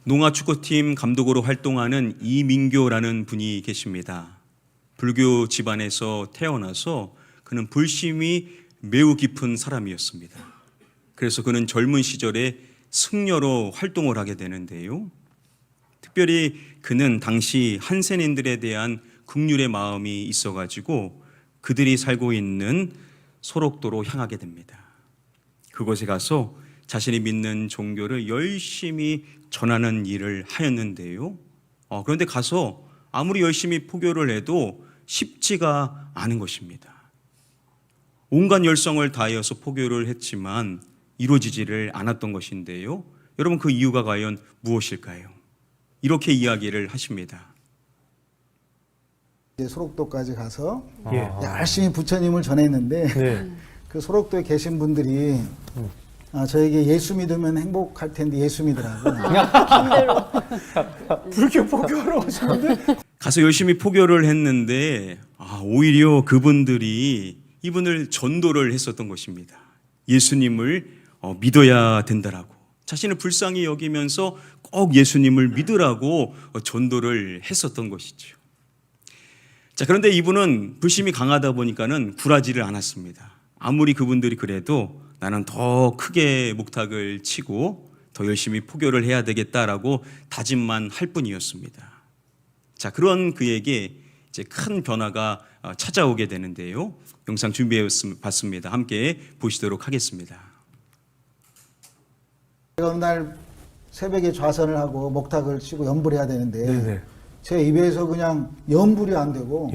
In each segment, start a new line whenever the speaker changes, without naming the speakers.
농아축구팀 감독으로 활동하는 이민교라는 분이 계십니다. 불교 집안에서 태어나서 그는 불심이 매우 깊은 사람이었습니다. 그래서 그는 젊은 시절에 승려로 활동을 하게 되는데요. 특별히 그는 당시 한센인들에 대한 긍휼의 마음이 있어가지고 그들이 살고 있는 소록도로 향하게 됩니다. 그곳에 가서 자신이 믿는 종교를 열심히 전하는 일을 하였는데요. 그런데 가서 아무리 열심히 포교를 해도 쉽지가 않은 것입니다. 온갖 열성을 다하여서 포교를 했지만 이루어지지를 않았던 것인데요. 여러분, 그 이유가 과연 무엇일까요? 이렇게 이야기를 하십니다.
소록도까지 가서 열심히 부처님을 전했는데 그 소록도에 계신 분들이 저에게 예수 믿으면 행복할 텐데 예수 믿으라고.
불교 포교하러 오셨는데?
가서 열심히 포교를 했는데 오히려 그분들이 이분을 전도를 했었던 것입니다. 예수님을 믿어야 된다라고, 자신을 불쌍히 여기면서 꼭 예수님을 믿으라고 전도를 했었던 것이죠. 자, 그런데 이분은 불심이 강하다 보니까는 굴하지를 않았습니다. 아무리 그분들이 그래도 나는 더 크게 목탁을 치고 더 열심히 포교를 해야 되겠다라고 다짐만 할 뿐이었습니다. 자, 그런 그에게 이제 큰 변화가 찾아오게 되는데요. 영상 준비해 봤습니다. 함께 보시도록 하겠습니다.
제가 어느 날 새벽에 좌선을 하고 목탁을 치고 연불을 해야 되는데 제 입에서 그냥 연불이 안 되고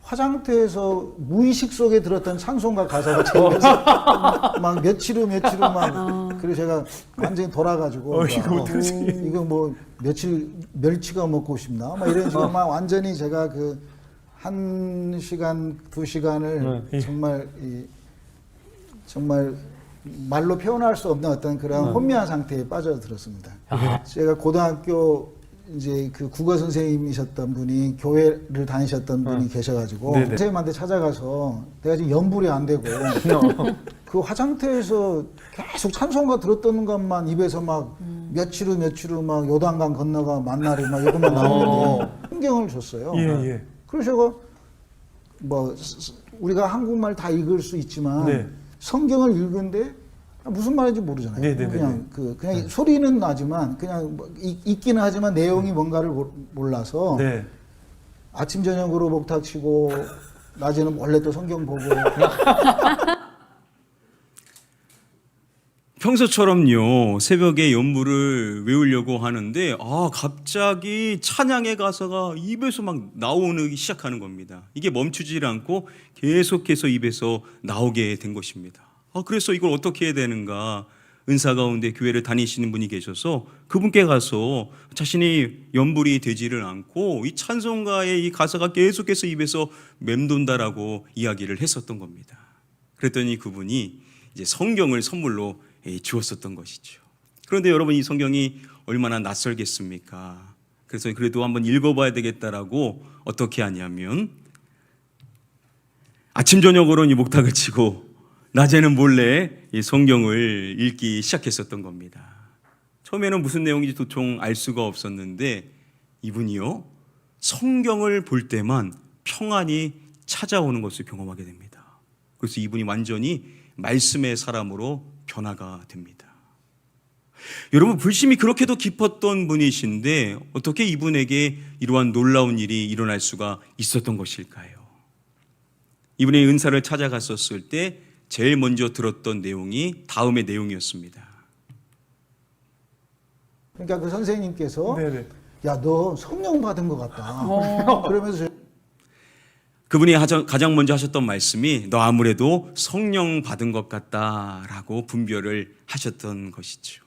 화장터에서 무의식 속에 들었던 찬송가 가사가 제 입에서 막 며칠 후 막 그리고 제가 완전히 돌아가지고
이거 어떡하지?
이거 뭐 며칠 멸치가 먹고 싶나 막 이런 식으로 막 완전히 제가 그 1시간, 2시간을 정말 말로 표현할 수 없는 어떤 그런 혼미한 상태에 빠져들었습니다. 제가 고등학교 이제 그 국어 선생님이셨던 분이 교회를 다니셨던 분이 계셔가지고 선생님한테 찾아가서 내가 지금 연불이 안 되고 그 화장터에서 계속 찬송가 들었던 것만 입에서 막 며칠 후 막 요단강 건너가 만나리 막 이것만 나오는데 성경을 줬어요. 그래서 제가 뭐 우리가 한국말 다 읽을 수 있지만 성경을 읽는데 무슨 말인지 모르잖아요. 그냥 소리는 나지만 그냥 읽기는 하지만 내용이 뭔가를 몰라서 아침 저녁으로 목탁 치고 낮에는 원래 또 성경 보고.
평소처럼요, 새벽에 연불을 외우려고 하는데 갑자기 찬양의 가사가 입에서 막 나오기 시작하는 겁니다. 이게 멈추질 않고 계속해서 입에서 나오게 된 것입니다. 그래서 이걸 어떻게 해야 되는가, 은사 가운데 교회를 다니시는 분이 계셔서 그분께 가서 자신이 연불이 되지를 않고 이 찬송가의 이 가사가 계속해서 입에서 맴돈다라고 이야기를 했었던 겁니다. 그랬더니 그분이 이제 성경을 선물로 주었었던 것이죠. 그런데 여러분, 이 성경이 얼마나 낯설겠습니까? 그래서 그래도 한번 읽어봐야 되겠다라고 어떻게 하냐면 아침 저녁으로는 이 목탁을 치고 낮에는 몰래 이 성경을 읽기 시작했었던 겁니다. 처음에는 무슨 내용인지 도통 알 수가 없었는데 이분이요, 성경을 볼 때만 평안이 찾아오는 것을 경험하게 됩니다. 그래서 이분이 완전히 말씀의 사람으로 변화가 됩니다. 여러분, 불심이 그렇게도 깊었던 분이신데 어떻게 이분에게 이러한 놀라운 일이 일어날 수가 있었던 것일까요? 이분의 은사를 찾아갔었을 때 제일 먼저 들었던 내용이 다음의 내용이었습니다.
그러니까 그 선생님께서 야, 너 성령 받은 것 같다. 그러면서
그분이 가장 먼저 하셨던 말씀이 너 아무래도 성령 받은 것 같다라고 분별을 하셨던 것이죠.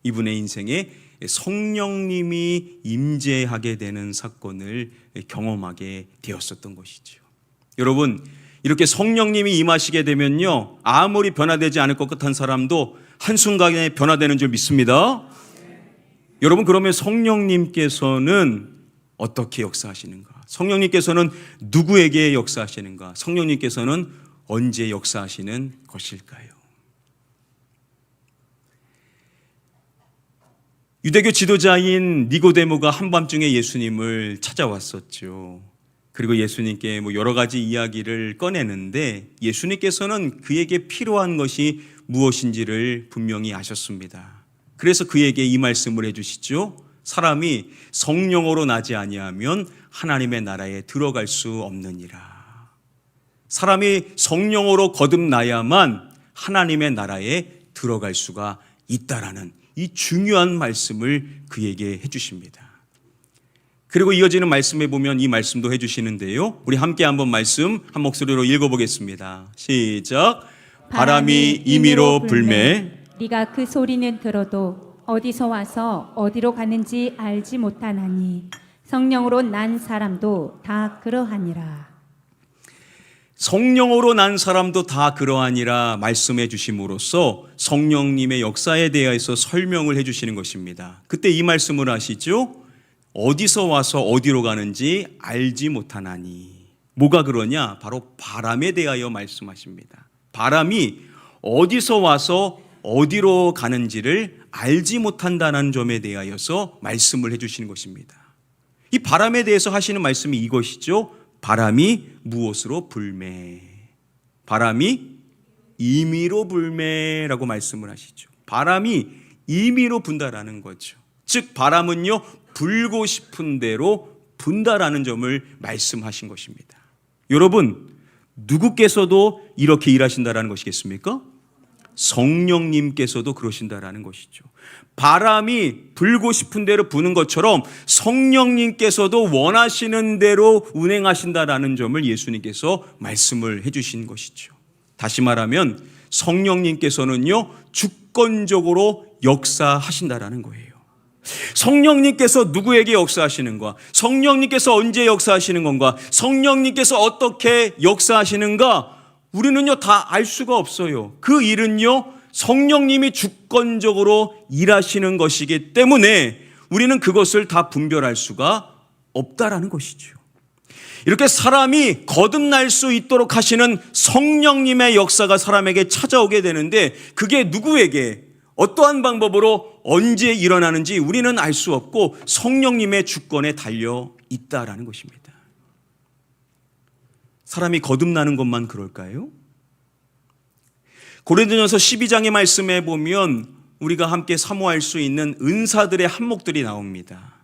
이분의 인생에 성령님이 임재하게 되는 사건을 경험하게 되었었던 것이죠. 여러분, 이렇게 성령님이 임하시게 되면요, 아무리 변화되지 않을 것 같은 사람도 한순간에 변화되는 줄 믿습니다. 여러분, 그러면 성령님께서는 어떻게 역사하시는가? 성령님께서는 누구에게 역사하시는가? 성령님께서는 언제 역사하시는 것일까요? 유대교 지도자인 니고데모가 한밤중에 예수님을 찾아왔었죠. 그리고 예수님께 여러 가지 이야기를 꺼내는데 예수님께서는 그에게 필요한 것이 무엇인지를 분명히 아셨습니다. 그래서 그에게 이 말씀을 해주시죠. 사람이 성령으로 나지 아니하면 하나님의 나라에 들어갈 수 없느니라. 사람이 성령으로 거듭나야만 하나님의 나라에 들어갈 수가 있다라는 이 중요한 말씀을 그에게 해주십니다. 그리고 이어지는 말씀에 보면 이 말씀도 해주시는데요. 우리 함께 한번 말씀 한 목소리로 읽어보겠습니다. 시작. 바람이 임의로 불매
네가 그 소리는 들어도 어디서 와서 어디로 가는지 알지 못하나니 성령으로 난 사람도 다 그러하니라.
성령으로 난 사람도 다 그러하니라 말씀해 주심으로써 성령님의 역사에 대해서 설명을 해 주시는 것입니다. 그때 이 말씀을 하시죠. 어디서 와서 어디로 가는지 알지 못하나니. 뭐가 그러냐? 바로 바람에 대하여 말씀하십니다. 바람이 어디서 와서 어디로 가는지를 알지 못한다는 점에 대하여서 말씀을 해 주시는 것입니다. 이 바람에 대해서 하시는 말씀이 이것이죠. 바람이 무엇으로 불매? 바람이 임의로 불매라고 말씀을 하시죠. 바람이 임의로 분다라는 거죠. 즉 바람은요 불고 싶은 대로 분다라는 점을 말씀하신 것입니다. 여러분 누구께서도 이렇게 일하신다라는 것이겠습니까? 성령님께서도 그러신다라는 것이죠. 바람이 불고 싶은 대로 부는 것처럼 성령님께서도 원하시는 대로 운행하신다라는 점을 예수님께서 말씀을 해주신 것이죠. 다시 말하면 성령님께서는요 주권적으로 역사하신다라는 거예요. 성령님께서 누구에게 역사하시는가? 성령님께서 언제 역사하시는 건가? 성령님께서 어떻게 역사하시는가? 우리는요 다 알 수가 없어요. 그 일은요 성령님이 주권적으로 일하시는 것이기 때문에 우리는 그것을 다 분별할 수가 없다라는 것이죠. 이렇게 사람이 거듭날 수 있도록 하시는 성령님의 역사가 사람에게 찾아오게 되는데 그게 누구에게 어떠한 방법으로 언제 일어나는지 우리는 알 수 없고 성령님의 주권에 달려 있다라는 것입니다. 사람이 거듭나는 것만 그럴까요? 고린도전서 12장의 말씀에 보면 우리가 함께 사모할 수 있는 은사들의 한목들이 나옵니다.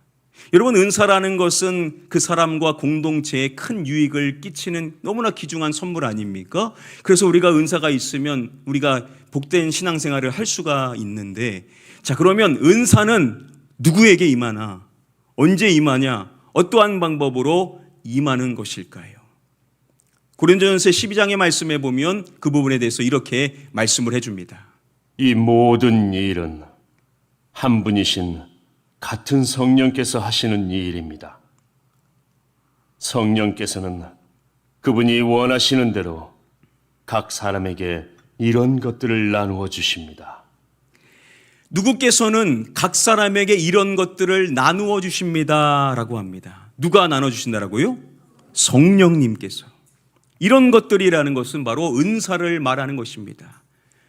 여러분 은사라는 것은 그 사람과 공동체에 큰 유익을 끼치는 너무나 귀중한 선물 아닙니까? 그래서 우리가 은사가 있으면 우리가 복된 신앙생활을 할 수가 있는데 자 그러면 은사는 누구에게 임하나? 언제 임하냐? 어떠한 방법으로 임하는 것일까요? 고린도전서 12장의 말씀에 보면 그 부분에 대해서 이렇게 말씀을 해줍니다.
이 모든 일은 한 분이신 같은 성령께서 하시는 일입니다. 성령께서는 그분이 원하시는 대로 각 사람에게 이런 것들을 나누어 주십니다.
누구께서는 각 사람에게 이런 것들을 나누어 주십니다라고 합니다. 누가 나눠 주신다라고요? 성령님께서. 이런 것들이라는 것은 바로 은사를 말하는 것입니다.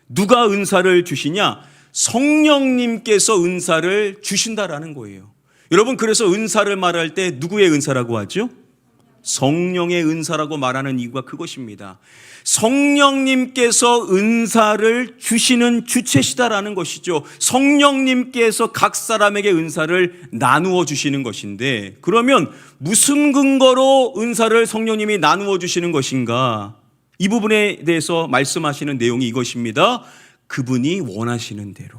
누가 은사를 주시냐? 성령님께서 은사를 주신다라는 거예요. 여러분 그래서 은사를 말할 때 누구의 은사라고 하죠? 성령의 은사라고 말하는 이유가 그것입니다. 성령님께서 은사를 주시는 주체시다라는 것이죠. 성령님께서 각 사람에게 은사를 나누어 주시는 것인데 그러면 무슨 근거로 은사를 성령님이 나누어 주시는 것인가? 이 부분에 대해서 말씀하시는 내용이 이것입니다. 그분이 원하시는 대로.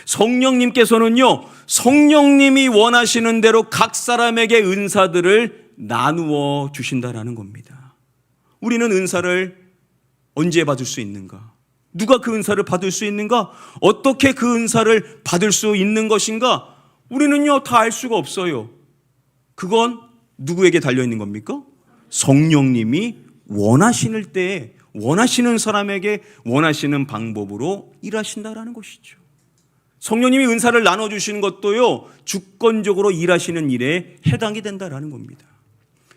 성령님께서는요, 성령님이 원하시는 대로 각 사람에게 은사들을 나누어 주신다라는 겁니다. 우리는 은사를 언제 받을 수 있는가? 누가 그 은사를 받을 수 있는가? 어떻게 그 은사를 받을 수 있는 것인가? 우리는요, 다 알 수가 없어요. 그건 누구에게 달려있는 겁니까? 성령님이 원하시는 때에 원하시는 사람에게 원하시는 방법으로 일하신다라는 것이죠. 성령님이 은사를 나눠주시는 것도요, 주권적으로 일하시는 일에 해당이 된다라는 겁니다.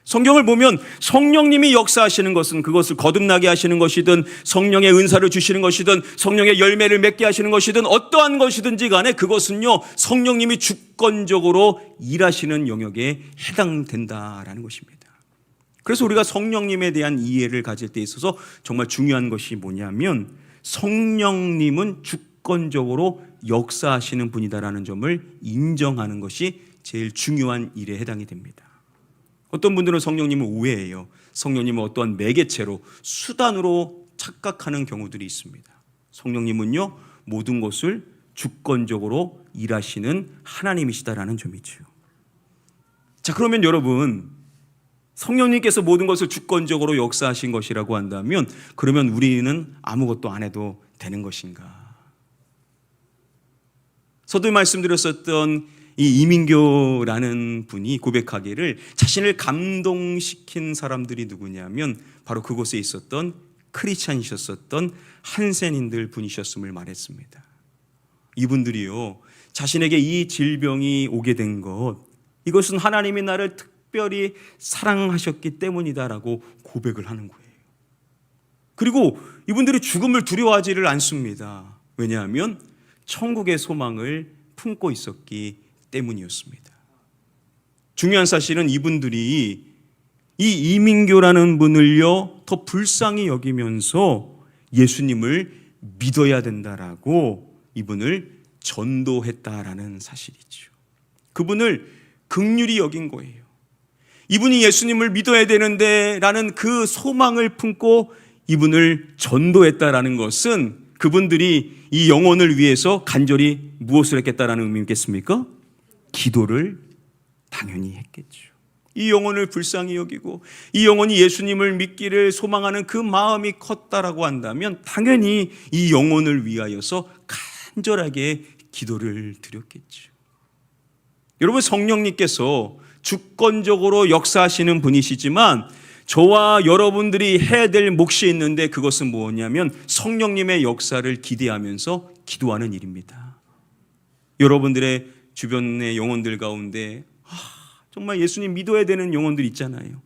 성경을 보면 성령님이 역사하시는 것은 그것을 거듭나게 하시는 것이든 성령의 은사를 주시는 것이든 성령의 열매를 맺게 하시는 것이든 어떠한 것이든지 간에 그것은요 성령님이 주권적으로 일하시는 영역에 해당된다라는 것입니다. 그래서 우리가 성령님에 대한 이해를 가질 때 있어서 정말 중요한 것이 뭐냐면 성령님은 주권적으로 역사하시는 분이다라는 점을 인정하는 것이 제일 중요한 일에 해당이 됩니다. 어떤 분들은 성령님을 오해해요. 성령님은 어떠한 매개체로 수단으로 착각하는 경우들이 있습니다. 성령님은요 모든 것을 주권적으로 일하시는 하나님이시다라는 점이죠. 자, 그러면 여러분 성령님께서 모든 것을 주권적으로 역사하신 것이라고 한다면 그러면 우리는 아무것도 안 해도 되는 것인가? 서두에 말씀드렸었던 이 이민교라는 분이 고백하기를 자신을 감동시킨 사람들이 누구냐면 바로 그곳에 있었던 크리스찬이셨었던 한센인들 분이셨음을 말했습니다. 이분들이요 자신에게 이 질병이 오게 된 것 이것은 하나님이 나를 특별히 사랑하셨기 때문이다라고 고백을 하는 거예요. 그리고 이분들이 죽음을 두려워하지를 않습니다. 왜냐하면 천국의 소망을 품고 있었기 때문이었습니다. 중요한 사실은 이분들이 이 이민교라는 분을요 더 불쌍히 여기면서 예수님을 믿어야 된다라고 이분을 전도했다라는 사실이죠. 그분을 긍휼히 여긴 거예요. 이분이 예수님을 믿어야 되는데 라는 그 소망을 품고 이분을 전도했다라는 것은 그분들이 이 영혼을 위해서 간절히 무엇을 했겠다라는 의미겠습니까? 기도를 당연히 했겠죠. 이 영혼을 불쌍히 여기고 이 영혼이 예수님을 믿기를 소망하는 그 마음이 컸다라고 한다면 당연히 이 영혼을 위하여서 간절하게 기도를 드렸겠죠. 여러분 성령님께서 주권적으로 역사하시는 분이시지만 저와 여러분들이 해야 될 몫이 있는데 그것은 뭐냐면 성령님의 역사를 기대하면서 기도하는 일입니다. 여러분들의 주변의 영혼들 가운데 정말 예수님 믿어야 되는 영혼들 있잖아요.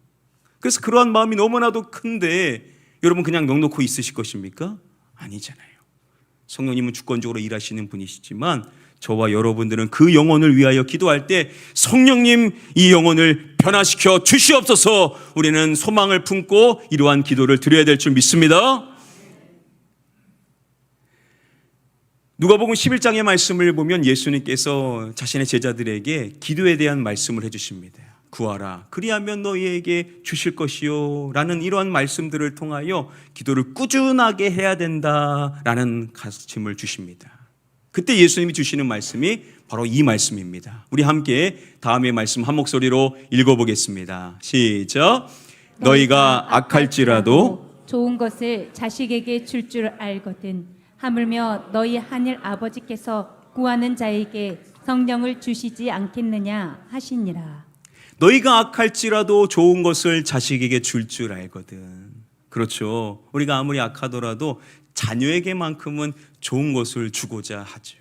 그래서 그러한 마음이 너무나도 큰데 여러분 그냥 넉넉히 있으실 것입니까? 아니잖아요. 성령님은 주권적으로 일하시는 분이시지만 저와 여러분들은 그 영혼을 위하여 기도할 때 성령님 이 영혼을 변화시켜 주시옵소서 우리는 소망을 품고 이러한 기도를 드려야 될 줄 믿습니다. 누가복음 11장의 말씀을 보면 예수님께서 자신의 제자들에게 기도에 대한 말씀을 해주십니다. 구하라 그리하면 너희에게 주실 것이요 라는 이러한 말씀들을 통하여 기도를 꾸준하게 해야 된다라는 가르침을 주십니다. 그때 예수님이 주시는 말씀이 바로 이 말씀입니다. 우리 함께 다음의 말씀 한 목소리로 읽어보겠습니다. 시작. 너희가 악할지라도
좋은 것을 자식에게 줄 줄 알거든 하물며 너희 하늘 아버지께서 구하는 자에게 성령을 주시지 않겠느냐 하시니라.
너희가 악할지라도 좋은 것을 자식에게 줄 줄 알거든. 그렇죠. 우리가 아무리 악하더라도 자녀에게만큼은 좋은 것을 주고자 하죠.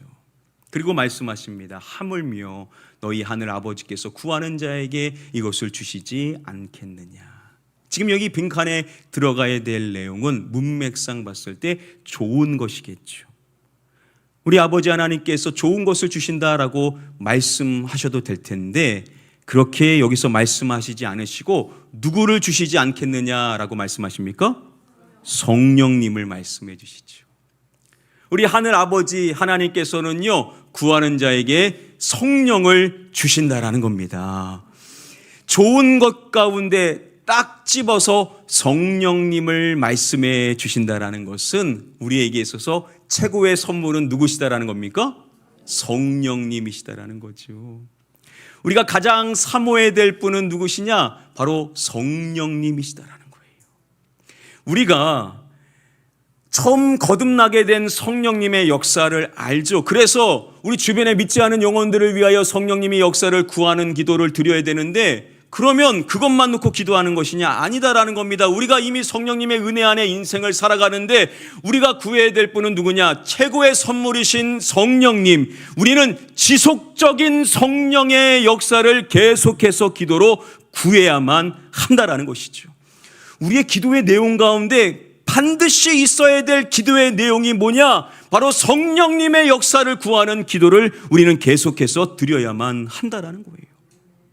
그리고 말씀하십니다. 하물며 너희 하늘 아버지께서 구하는 자에게 이것을 주시지 않겠느냐. 지금 여기 빈칸에 들어가야 될 내용은 문맥상 봤을 때 좋은 것이겠죠. 우리 아버지 하나님께서 좋은 것을 주신다라고 말씀하셔도 될 텐데 그렇게 여기서 말씀하시지 않으시고 누구를 주시지 않겠느냐라고 말씀하십니까? 성령님을 말씀해 주시죠. 우리 하늘 아버지 하나님께서는요 구하는 자에게 성령을 주신다라는 겁니다. 좋은 것 가운데 딱 집어서 성령님을 말씀해 주신다라는 것은 우리에게 있어서 최고의 선물은 누구시다라는 겁니까? 성령님이시다라는 거죠. 우리가 가장 사모해야 될 분은 누구시냐? 바로 성령님이시다라는 거예요. 우리가 처음 거듭나게 된 성령님의 역사를 알죠. 그래서 우리 주변에 믿지 않은 영혼들을 위하여 성령님의 역사를 구하는 기도를 드려야 되는데 그러면 그것만 놓고 기도하는 것이냐? 아니다라는 겁니다. 우리가 이미 성령님의 은혜 안에 인생을 살아가는데 우리가 구해야 될 분은 누구냐? 최고의 선물이신 성령님. 우리는 지속적인 성령의 역사를 계속해서 기도로 구해야만 한다라는 것이죠. 우리의 기도의 내용 가운데 반드시 있어야 될 기도의 내용이 뭐냐? 바로 성령님의 역사를 구하는 기도를 우리는 계속해서 드려야만 한다라는 거예요.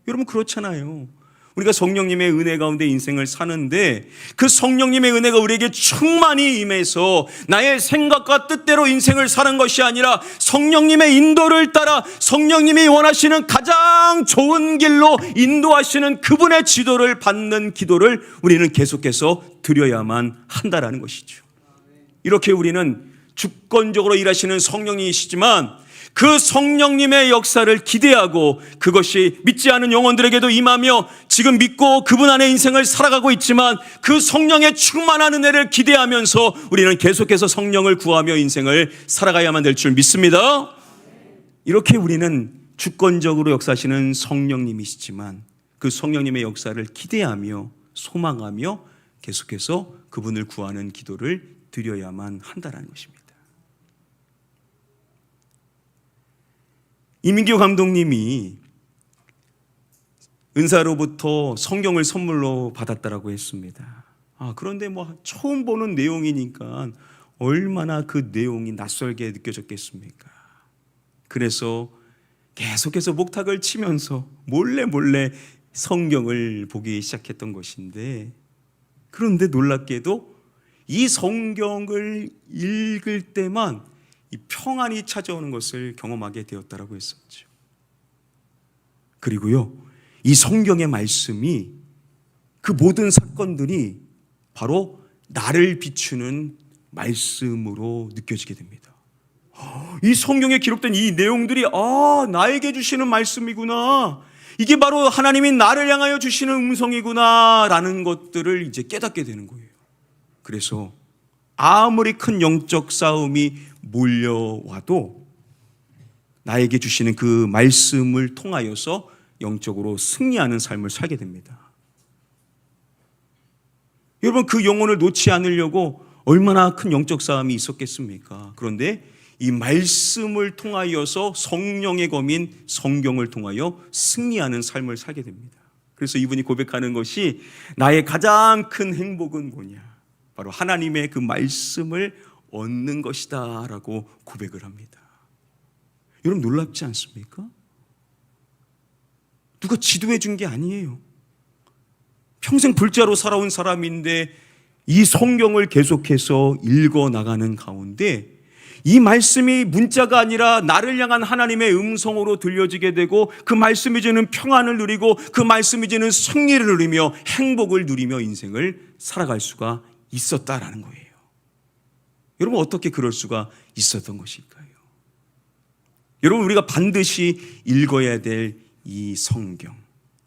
여러분 그렇잖아요. 우리가 성령님의 은혜 가운데 인생을 사는데 그 성령님의 은혜가 우리에게 충만히 임해서 나의 생각과 뜻대로 인생을 사는 것이 아니라 성령님의 인도를 따라 성령님이 원하시는 가장 좋은 길로 인도하시는 그분의 지도를 받는 기도를 우리는 계속해서 드려야만 한다라는 것이죠. 이렇게 우리는 주권적으로 일하시는 성령님이시지만 그 성령님의 역사를 기대하고 그것이 믿지 않은 영혼들에게도 임하며 지금 믿고 그분 안에 인생을 살아가고 있지만 그 성령의 충만한 은혜를 기대하면서 우리는 계속해서 성령을 구하며 인생을 살아가야만 될 줄 믿습니다. 이렇게 우리는 주권적으로 역사하시는 성령님이시지만 그 성령님의 역사를 기대하며 소망하며 계속해서 그분을 구하는 기도를 드려야만 한다는 것입니다. 이민규 감독님이 은사로부터 성경을 선물로 받았다라고 했습니다. 그런데 처음 보는 내용이니까 얼마나 그 내용이 낯설게 느껴졌겠습니까? 그래서 계속해서 목탁을 치면서 몰래 성경을 보기 시작했던 것인데, 그런데 놀랍게도 이 성경을 읽을 때만 이 평안이 찾아오는 것을 경험하게 되었다라고 했었죠. 그리고요, 이 성경의 말씀이 그 모든 사건들이 바로 나를 비추는 말씀으로 느껴지게 됩니다. 이 성경에 기록된 이 내용들이 나에게 주시는 말씀이구나, 이게 바로 하나님이 나를 향하여 주시는 음성이구나 라는 것들을 이제 깨닫게 되는 거예요. 그래서 아무리 큰 영적 싸움이 몰려와도 나에게 주시는 그 말씀을 통하여서 영적으로 승리하는 삶을 살게 됩니다. 여러분, 그 영혼을 놓지 않으려고 얼마나 큰 영적 싸움이 있었겠습니까? 그런데 이 말씀을 통하여서 성령의 검인 성경을 통하여 승리하는 삶을 살게 됩니다. 그래서 이분이 고백하는 것이 나의 가장 큰 행복은 뭐냐? 바로 하나님의 그 말씀을 얻는 것이다 라고 고백을 합니다. 여러분 놀랍지 않습니까? 누가 지도해 준 게 아니에요. 평생 불자로 살아온 사람인데 이 성경을 계속해서 읽어 나가는 가운데 이 말씀이 문자가 아니라 나를 향한 하나님의 음성으로 들려지게 되고 그 말씀이 주는 평안을 누리고 그 말씀이 주는 승리를 누리며 행복을 누리며 인생을 살아갈 수가 있었다라는 거예요. 여러분 어떻게 그럴 수가 있었던 것일까요? 여러분 우리가 반드시 읽어야 될 이 성경,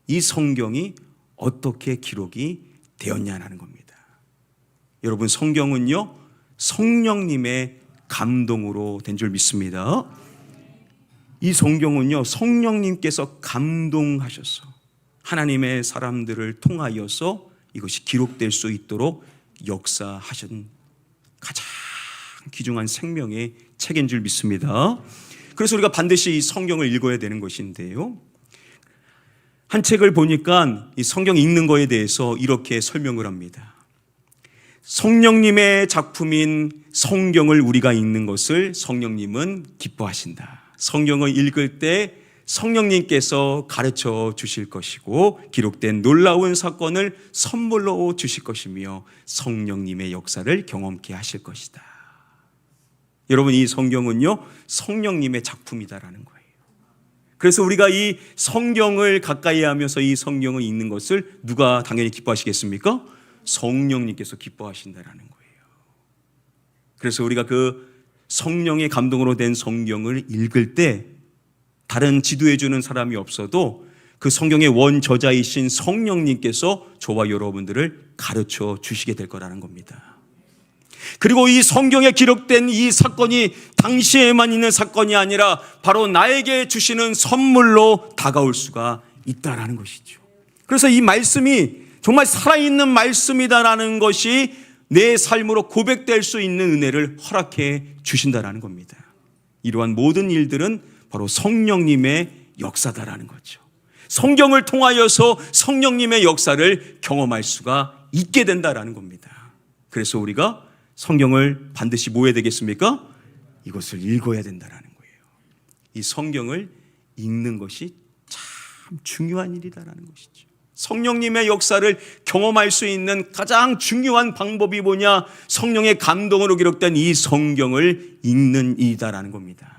이 성경이 어떻게 기록이 되었냐는 겁니다. 여러분 성경은요 성령님의 감동으로 된 줄 믿습니다. 이 성경은요 성령님께서 감동하셔서 하나님의 사람들을 통하여서 이것이 기록될 수 있도록 역사하신 가장 귀중한 생명의 책인 줄 믿습니다. 그래서 우리가 반드시 이 성경을 읽어야 되는 것인데요, 한 책을 보니까 이 성경 읽는 거에 대해서 이렇게 설명을 합니다. 성령님의 작품인 성경을 우리가 읽는 것을 성령님은 기뻐하신다. 성경을 읽을 때 성령님께서 가르쳐 주실 것이고 기록된 놀라운 사건을 선물로 주실 것이며 성령님의 역사를 경험케 하실 것이다. 여러분 이 성경은요 성령님의 작품이다라는 거예요. 그래서 우리가 이 성경을 가까이 하면서 이 성경을 읽는 것을 누가 당연히 기뻐하시겠습니까? 성령님께서 기뻐하신다라는 거예요. 그래서 우리가 그 성령의 감동으로 된 성경을 읽을 때 다른 지도해 주는 사람이 없어도 그 성경의 원저자이신 성령님께서 저와 여러분들을 가르쳐 주시게 될 거라는 겁니다. 그리고 이 성경에 기록된 이 사건이 당시에만 있는 사건이 아니라 바로 나에게 주시는 선물로 다가올 수가 있다라는 것이죠. 그래서 이 말씀이 정말 살아있는 말씀이다라는 것이 내 삶으로 고백될 수 있는 은혜를 허락해 주신다라는 겁니다. 이러한 모든 일들은 바로 성령님의 역사다라는 거죠. 성경을 통하여서 성령님의 역사를 경험할 수가 있게 된다라는 겁니다. 그래서 우리가 성경을 반드시 뭐 해야 되겠습니까? 이것을 읽어야 된다라는 거예요. 이 성경을 읽는 것이 참 중요한 일이다라는 것이죠. 성령님의 역사를 경험할 수 있는 가장 중요한 방법이 뭐냐? 성령의 감동으로 기록된 이 성경을 읽는 일이다라는 겁니다.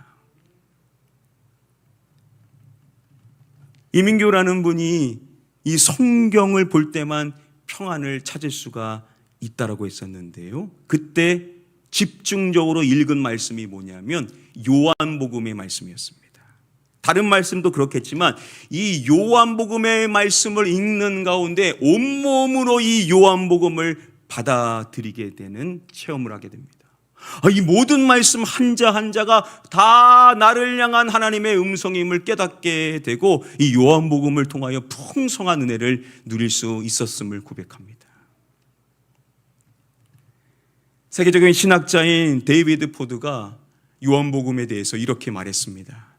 이민교라는 분이 이 성경을 볼 때만 평안을 찾을 수가 있다라고 했었는데요. 그때 집중적으로 읽은 말씀이 뭐냐면 요한복음의 말씀이었습니다. 다른 말씀도 그렇겠지만 이 요한복음의 말씀을 읽는 가운데 온몸으로 이 요한복음을 받아들이게 되는 체험을 하게 됩니다. 이 모든 말씀 한자 한자가 다 나를 향한 하나님의 음성임을 깨닫게 되고 이 요한복음을 통하여 풍성한 은혜를 누릴 수 있었음을 고백합니다. 세계적인 신학자인 데이비드 포드가 요한복음에 대해서 이렇게 말했습니다.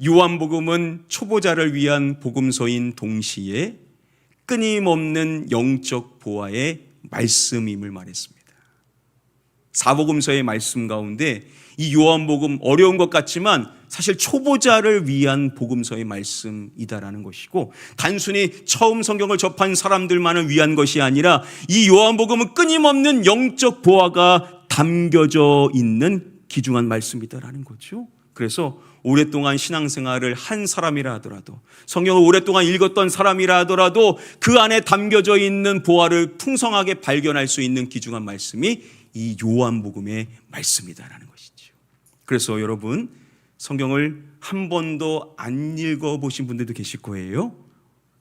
요한복음은 초보자를 위한 복음서인 동시에 끊임없는 영적 보화의 말씀임을 말했습니다. 사복음서의 말씀 가운데 이 요한복음 어려운 것 같지만 사실 초보자를 위한 복음서의 말씀이다라는 것이고, 단순히 처음 성경을 접한 사람들만을 위한 것이 아니라 이 요한복음은 끊임없는 영적 보화가 담겨져 있는 귀중한 말씀이다라는 거죠. 그래서 오랫동안 신앙생활을 한 사람이라 하더라도, 성경을 오랫동안 읽었던 사람이라 하더라도 그 안에 담겨져 있는 보화를 풍성하게 발견할 수 있는 귀중한 말씀이 이 요한복음의 말씀이다라는 것이죠. 그래서 여러분, 성경을 한 번도 안 읽어보신 분들도 계실 거예요.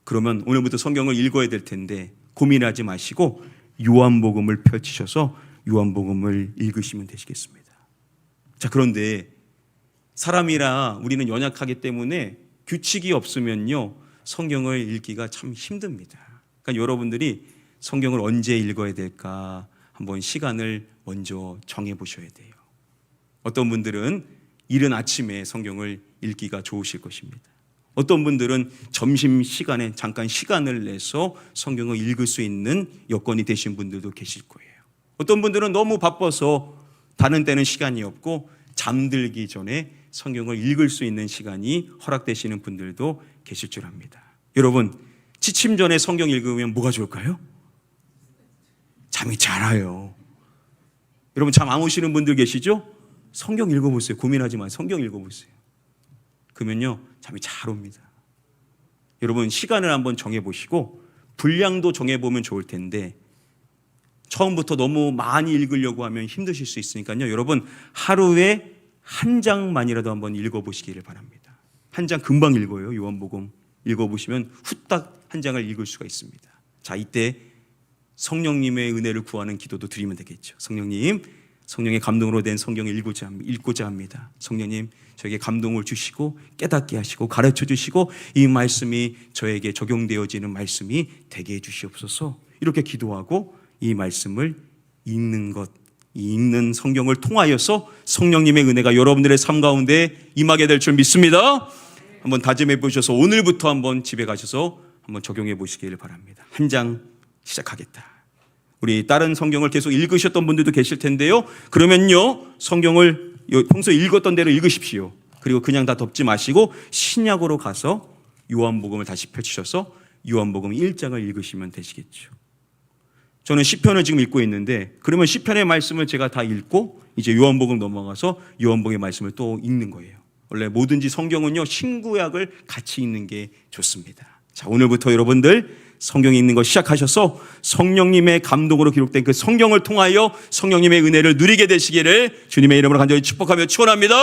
그러면 오늘부터 성경을 읽어야 될 텐데 고민하지 마시고 요한복음을 펼치셔서 요한복음을 읽으시면 되시겠습니다. 자, 그런데 사람이라 우리는 연약하기 때문에 규칙이 없으면요, 성경을 읽기가 참 힘듭니다. 그러니까 여러분들이 성경을 언제 읽어야 될까 한번 시간을 먼저 정해 보셔야 돼요. 어떤 분들은 이른 아침에 성경을 읽기가 좋으실 것입니다. 어떤 분들은 점심시간에 잠깐 시간을 내서 성경을 읽을 수 있는 여건이 되신 분들도 계실 거예요. 어떤 분들은 너무 바빠서 다른 때는 시간이 없고 잠들기 전에 성경을 읽을 수 있는 시간이 허락되시는 분들도 계실 줄 압니다. 여러분, 취침 전에 성경 읽으면 뭐가 좋을까요? 잠이 잘 와요. 여러분, 잠 안 오시는 분들 계시죠? 성경 읽어보세요. 고민하지 마세요. 성경 읽어보세요. 그러면요, 잠이 잘 옵니다. 여러분, 시간을 한번 정해보시고 분량도 정해보면 좋을 텐데, 처음부터 너무 많이 읽으려고 하면 힘드실 수 있으니까요, 여러분 하루에 한 장만이라도 한번 읽어보시기를 바랍니다. 한 장 금방 읽어요. 요한복음 읽어보시면 후딱 한 장을 읽을 수가 있습니다. 자, 이때 성령님의 은혜를 구하는 기도도 드리면 되겠죠. 성령님, 성령의 감동으로 된 성경을 읽고자 합니다. 성령님, 저에게 감동을 주시고 깨닫게 하시고 가르쳐 주시고 이 말씀이 저에게 적용되어지는 말씀이 되게 해 주시옵소서. 이렇게 기도하고 이 말씀을 읽는 것, 이 읽는 성경을 통하여서 성령님의 은혜가 여러분들의 삶 가운데 임하게 될 줄 믿습니다. 한번 다짐해 보셔서 오늘부터 한번 집에 가셔서 한번 적용해 보시기를 바랍니다. 한 장 시작하겠다. 우리 다른 성경을 계속 읽으셨던 분들도 계실 텐데요. 그러면요, 성경을 평소에 읽었던 대로 읽으십시오. 그리고 그냥 다 덮지 마시고 신약으로 가서 요한복음을 다시 펼치셔서 요한복음 1장을 읽으시면 되시겠죠. 저는 시편을 지금 읽고 있는데, 그러면 시편의 말씀을 제가 다 읽고 이제 요한복음 넘어가서 요한복음의 말씀을 또 읽는 거예요. 원래 뭐든지 성경은요, 신구약을 같이 읽는 게 좋습니다. 자, 오늘부터 여러분들 성경 읽는 거 시작하셔서 성령님의 감동으로 기록된 그 성경을 통하여 성령님의 은혜를 누리게 되시기를 주님의 이름으로 간절히 축복하며 축원합니다.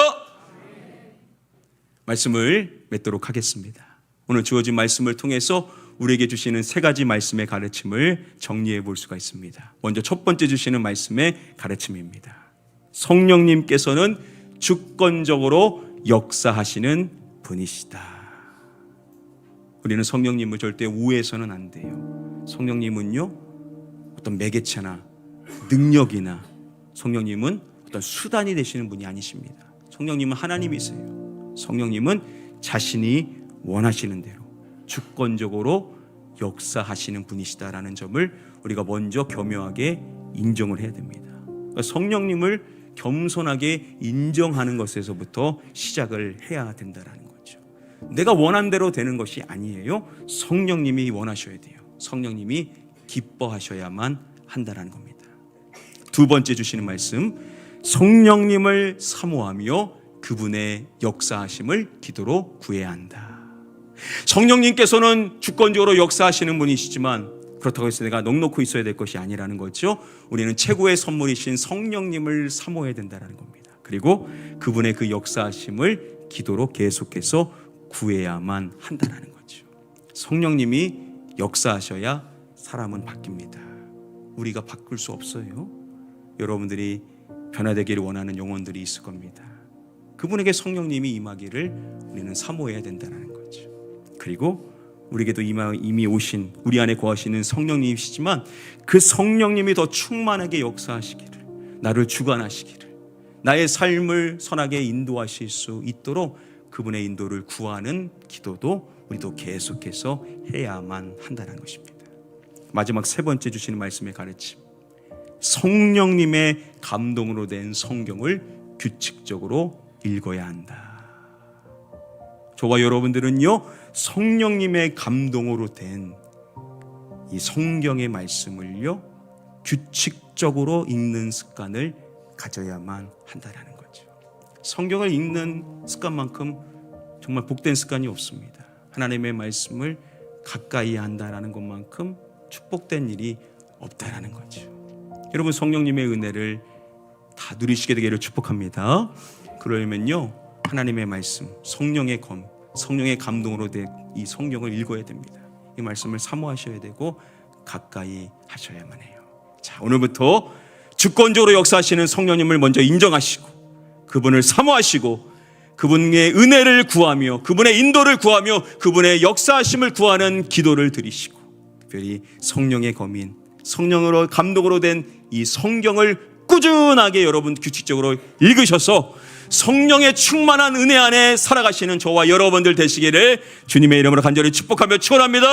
말씀을 맺도록 하겠습니다. 오늘 주어진 말씀을 통해서 우리에게 주시는 세 가지 말씀의 가르침을 정리해 볼 수가 있습니다. 먼저 첫 번째 주시는 말씀의 가르침입니다. 성령님께서는 주권적으로 역사하시는 분이시다. 우리는 성령님을 절대 우회해서는 안 돼요. 성령님은요, 어떤 매개체나 능력이나 성령님은 어떤 수단이 되시는 분이 아니십니다. 성령님은 하나님이세요. 성령님은 자신이 원하시는 대로 주권적으로 역사하시는 분이시다라는 점을 우리가 먼저 교묘하게 인정을 해야 됩니다. 그러니까 성령님을 겸손하게 인정하는 것에서부터 시작을 해야 된다라는 거죠. 내가 원한 대로 되는 것이 아니에요. 성령님이 원하셔야 돼요. 성령님이 기뻐하셔야만 한다라는 겁니다. 두 번째 주시는 말씀, 성령님을 사모하며 그분의 역사하심을 기도로 구해야 한다. 성령님께서는 주권적으로 역사하시는 분이시지만 그렇다고 해서 내가 넉넉히 있어야 될 것이 아니라는 거죠. 우리는 최고의 선물이신 성령님을 사모해야 된다는 겁니다. 그리고 그분의 그 역사하심을 기도로 계속해서 구해야만 한다는 거죠. 성령님이 역사하셔야 사람은 바뀝니다. 우리가 바꿀 수 없어요. 여러분들이 변화되기를 원하는 영혼들이 있을 겁니다. 그분에게 성령님이 임하기를 우리는 사모해야 된다는 거죠. 그리고 우리에게도 이미 오신 우리 안에 거하시는 성령님이시지만 그 성령님이 더 충만하게 역사하시기를, 나를 주관하시기를, 나의 삶을 선하게 인도하실 수 있도록 그분의 인도를 구하는 기도도 우리도 계속해서 해야만 한다는 것입니다. 마지막 세 번째 주시는 말씀의 가르침, 성령님의 감동으로 된 성경을 규칙적으로 읽어야 한다. 저와 여러분들은요, 성령님의 감동으로 된 이 성경의 말씀을요, 규칙적으로 읽는 습관을 가져야만 한다는 거죠. 성경을 읽는 습관만큼 정말 복된 습관이 없습니다. 하나님의 말씀을 가까이 한다는 것만큼 축복된 일이 없다는 거죠. 여러분, 성령님의 은혜를 다 누리시게 되기를 축복합니다. 그러려면요, 하나님의 말씀, 성령의 감동으로 된 이 성경을 읽어야 됩니다. 이 말씀을 사모하셔야 되고 가까이 하셔야만 해요. 자, 오늘부터 주권적으로 역사하시는 성령님을 먼저 인정하시고 그분을 사모하시고 그분의 은혜를 구하며 그분의 인도를 구하며 그분의 역사하심을 구하는 기도를 드리시고, 특별히 성령의 검인, 성령으로 감동으로 된 이 성경을 꾸준하게 여러분 규칙적으로 읽으셔서 성령의 충만한 은혜 안에 살아가시는 저와 여러분들 되시기를 주님의 이름으로 간절히 축복하며 축원합니다.